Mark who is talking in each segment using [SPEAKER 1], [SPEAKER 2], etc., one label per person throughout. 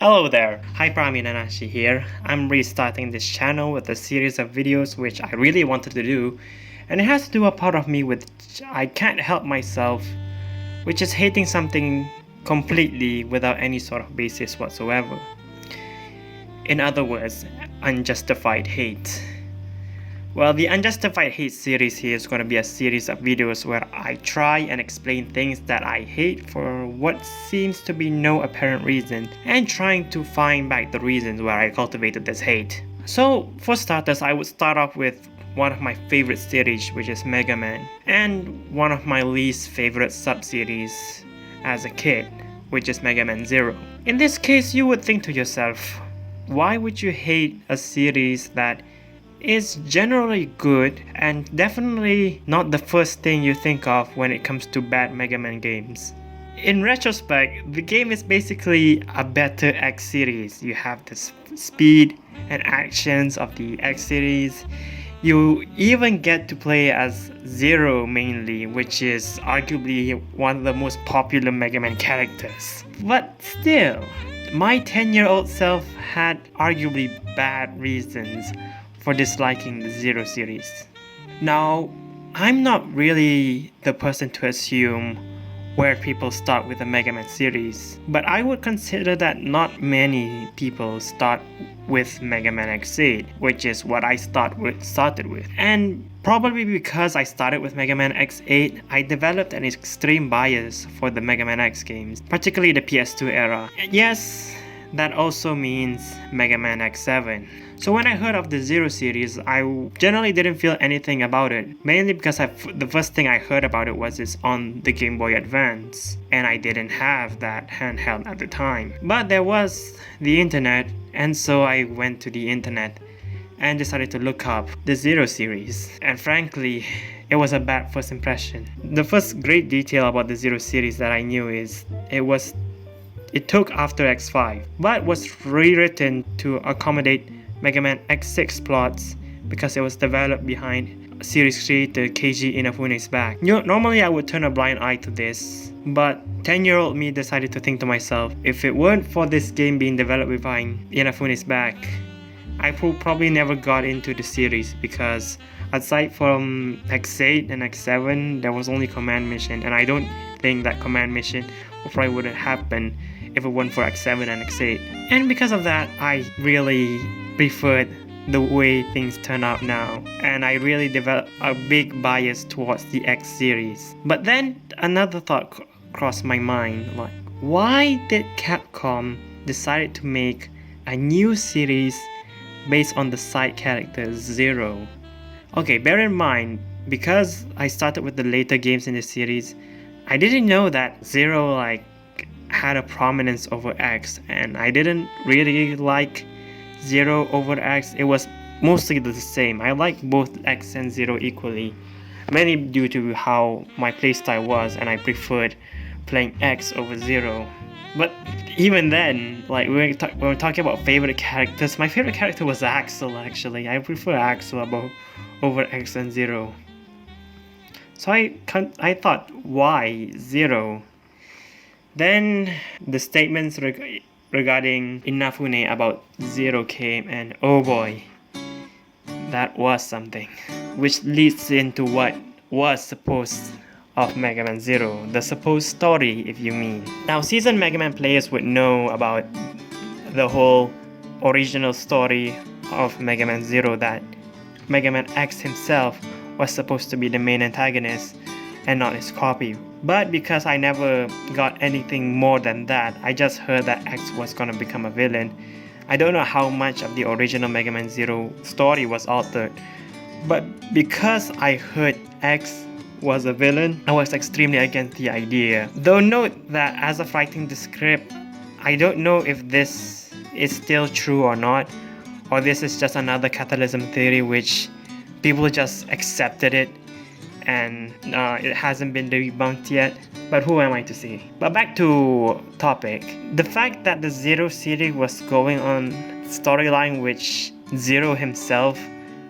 [SPEAKER 1] Hello there, Hyperami Nanashi here. I'm restarting this channel with a series of videos which I really wanted to do, and it has to do a part of me which I can't help myself, which is hating something completely without any sort of basis whatsoever. In other words, unjustified hate. Well, the Unjustified Hate series here is going to be a series of videos where I try and explain things that I hate for what seems to be no apparent reason, and trying to find back the reasons where I cultivated this hate. So, for starters, I would start off with one of my favorite series, which is Mega Man, and one of my least favorite sub-series as a kid, which is Mega Man Zero. In this case, you would think to yourself, why would you hate a series that is generally good and definitely not the first thing you think of when it comes to bad Mega Man games? In retrospect, the game is basically a better X series. You have the speed and actions of the X series. You even get to play as Zero mainly, which is arguably one of the most popular Mega Man characters. But still, my 10-year-old self had arguably bad reasons for disliking the Zero series. Now, I'm not really the person to assume where people start with the Mega Man series, but I would consider that not many people start with Mega Man X8, which is what I started with. And probably because I started with Mega Man X8, I developed an extreme bias for the Mega Man X games, particularly the PS2 era. And yes, that also means Mega Man X7. So when I heard of the Zero series, I generally didn't feel anything about it, mainly because the first thing I heard about it was it's on the Game Boy Advance, and I didn't have that handheld at the time. But there was the internet, and so I went to the internet and decided to look up the Zero series. And frankly, it was a bad first impression. The first great detail about the Zero series that I knew is it took after X5, but was rewritten to accommodate Mega Man X6 plots because it was developed behind series creator Keiji Inafune's back. Normally I would turn a blind eye to this, but 10-year-old me decided to think to myself, if it weren't for this game being developed behind Inafune's back, I probably never got into the series, because aside from X8 and X7, there was only Command Mission, and I don't think that Command Mission probably wouldn't happen if it weren't for X7 and X8. And because of that, I really preferred the way things turn out now, and I really developed a big bias towards the X series. But then another thought crossed my mind, like, why did Capcom decide to make a new series based on the side character Zero? Okay, bear in mind, because I started with the later games in the series, I didn't know that Zero had a prominence over X, and I didn't really like Zero over X. It was mostly the same. I like both X and Zero equally, mainly due to how my playstyle was, and I preferred playing X over Zero. But even then, when we're talking about favorite characters, my favorite character was Axel. Actually, I prefer Axel over X and Zero. So I thought, why Zero? Then the statements regarding Inafune about Zero came, and oh boy, that was something. Which leads into what was supposed of Mega Man Zero, the supposed story, if you mean. Now, seasoned Mega Man players would know about the whole original story of Mega Man Zero, that Mega Man X himself was supposed to be the main antagonist and not his copy. But because I never got anything more than that, I just heard that X was gonna become a villain. I don't know how much of the original Mega Man Zero story was altered, but because I heard X was a villain, I was extremely against the idea. Though note that as of writing the script, I don't know if this is still true or not, or this is just another catalysm theory which people just accepted it, and it hasn't been debunked yet, but who am I to say? But back to topic. The fact that the Zero series was going on storyline which Zero himself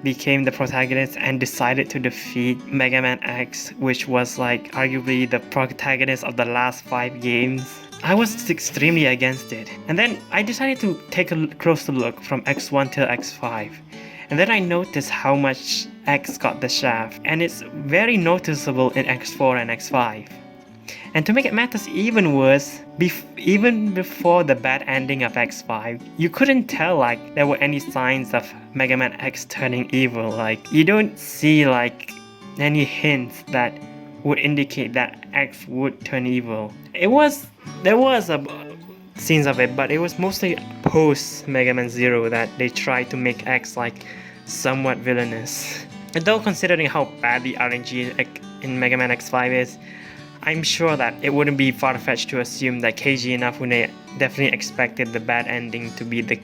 [SPEAKER 1] became the protagonist and decided to defeat Mega Man X, which was arguably the protagonist of the last 5 games. I was extremely against it. And then I decided to take a closer look from X1 till X5. And then I noticed how much X got the shaft, and it's very noticeable in X4 and X5. And to make it matters even worse, even before the bad ending of X5, you couldn't tell like there were any signs of Mega Man X turning evil. Like, you don't see like any hints that would indicate that X would turn evil. There was a scenes of it, but it was mostly post Mega Man Zero that they tried to make X like somewhat villainous. And though considering how bad the RNG in Mega Man X5 is, I'm sure that it wouldn't be far-fetched to assume that Keiji Inafune definitely expected the bad ending to be the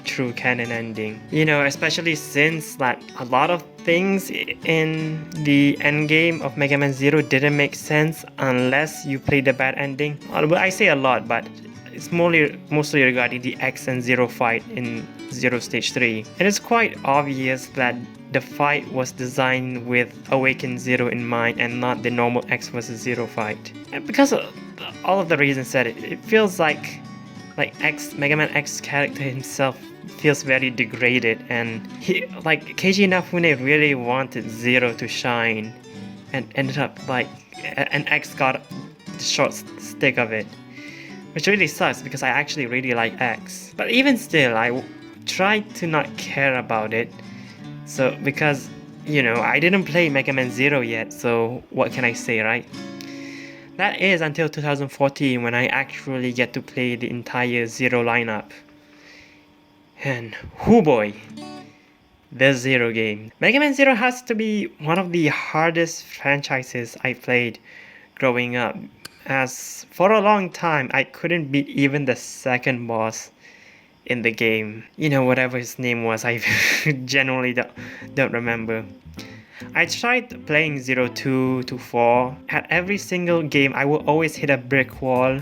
[SPEAKER 1] true canon ending. You know, especially since that a lot of things in the endgame of Mega Man Zero didn't make sense unless you played the bad ending. Well, I say a lot, but it's mostly regarding the X and Zero fight in Zero Stage 3. And it's quite obvious that the fight was designed with Awakened Zero in mind and not the normal X vs Zero fight. And because of all of the reasons said, it feels like Mega Man X character himself feels very degraded, and Keiji Inafune really wanted Zero to shine and ended up and X got the short stick of it, which really sucks because I actually really like X. But even still, I tried to not care about it. So, because, you know, I didn't play Mega Man Zero yet, so what can I say, right? That is until 2014 when I actually get to play the entire Zero lineup. And whoo boy, the Zero game. Mega Man Zero has to be one of the hardest franchises I played growing up, as for a long time I couldn't beat even the second boss in the game. You know, whatever his name was, I genuinely don't remember. I tried playing 02 to 4. At every single game, I would always hit a brick wall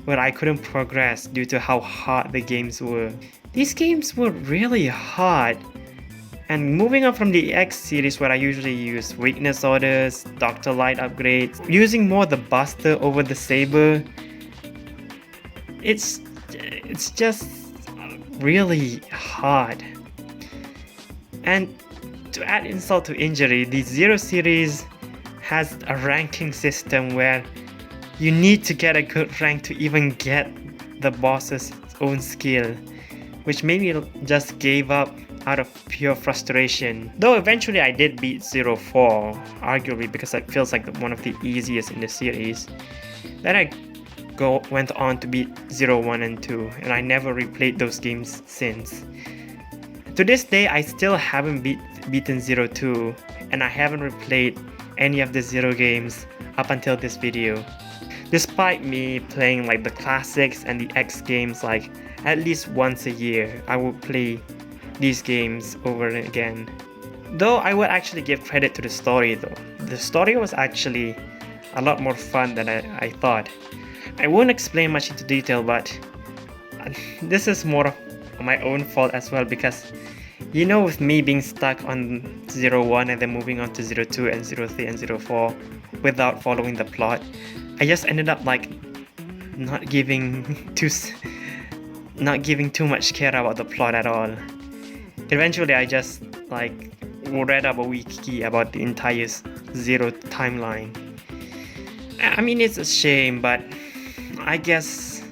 [SPEAKER 1] where I couldn't progress due to how hard the games were. These games were really hard. And moving on from the X series, where I usually use weakness orders, Dr. Light upgrades, using more the Buster over the Saber, it's just really hard. And to add insult to injury, the Zero series has a ranking system where you need to get a good rank to even get the boss's own skill, which made me just gave up out of pure frustration. Though eventually I did beat 04, arguably because it feels like one of the easiest in the series. Then I went on to beat 01 and 2, and I never replayed those games since. To this day, I still haven't beaten 02, and I haven't replayed any of the Zero games up until this video. Despite me playing like the classics and the X games like at least once a year, I would play these games over and again. Though I would actually give credit to the story though. The story was actually a lot more fun than I thought. I won't explain much into detail, but this is more of my own fault as well, because you know, with me being stuck on 01 and then moving on to 02 and 03 and 04 without following the plot, I just ended up like not giving too much care about the plot at all. Eventually I just like read up a wiki about the entire Zero timeline. I mean, it's a shame, but I guess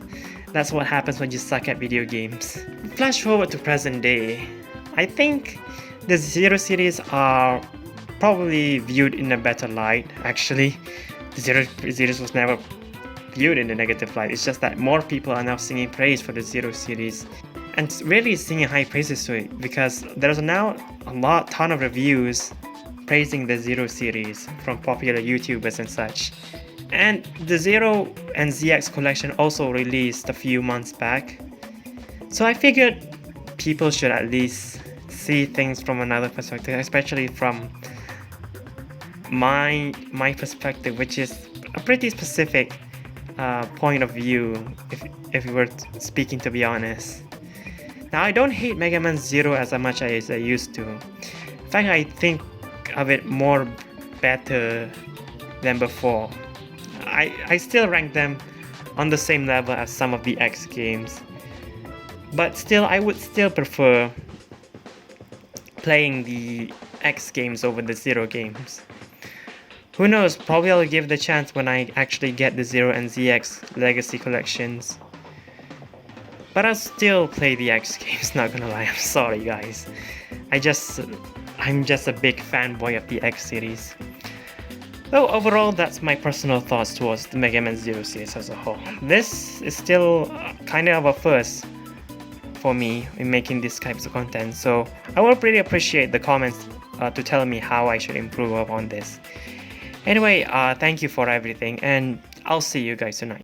[SPEAKER 1] that's what happens when you suck at video games. Flash forward to present day. I think the Zero series are probably viewed in a better light, actually. The Zero series was never viewed in a negative light. It's just that more people are now singing praise for the Zero series, and really singing high praises to it, because there's now a ton of reviews praising the Zero series from popular YouTubers and such. And the Zero and ZX collection also released a few months back, so I figured people should at least see things from another perspective, especially from my perspective, which is a pretty specific point of view, if we were speaking, to be honest. Now, I don't hate Mega Man Zero as much as I used to. In fact, I think of it more better than before. I still rank them on the same level as some of the X games. But still, I would still prefer playing the X games over the Zero games. Who knows, probably I'll give it a chance when I actually get the Zero and ZX Legacy collections. But I'll still play the X games, not gonna lie, I'm sorry guys. I'm just a big fanboy of the X series. Though overall, that's my personal thoughts towards the Mega Man Zero series as a whole. This is still kind of a first for me in making these types of content, so I would really appreciate the comments to tell me how I should improve upon this. Anyway, thank you for everything, and I'll see you guys tonight.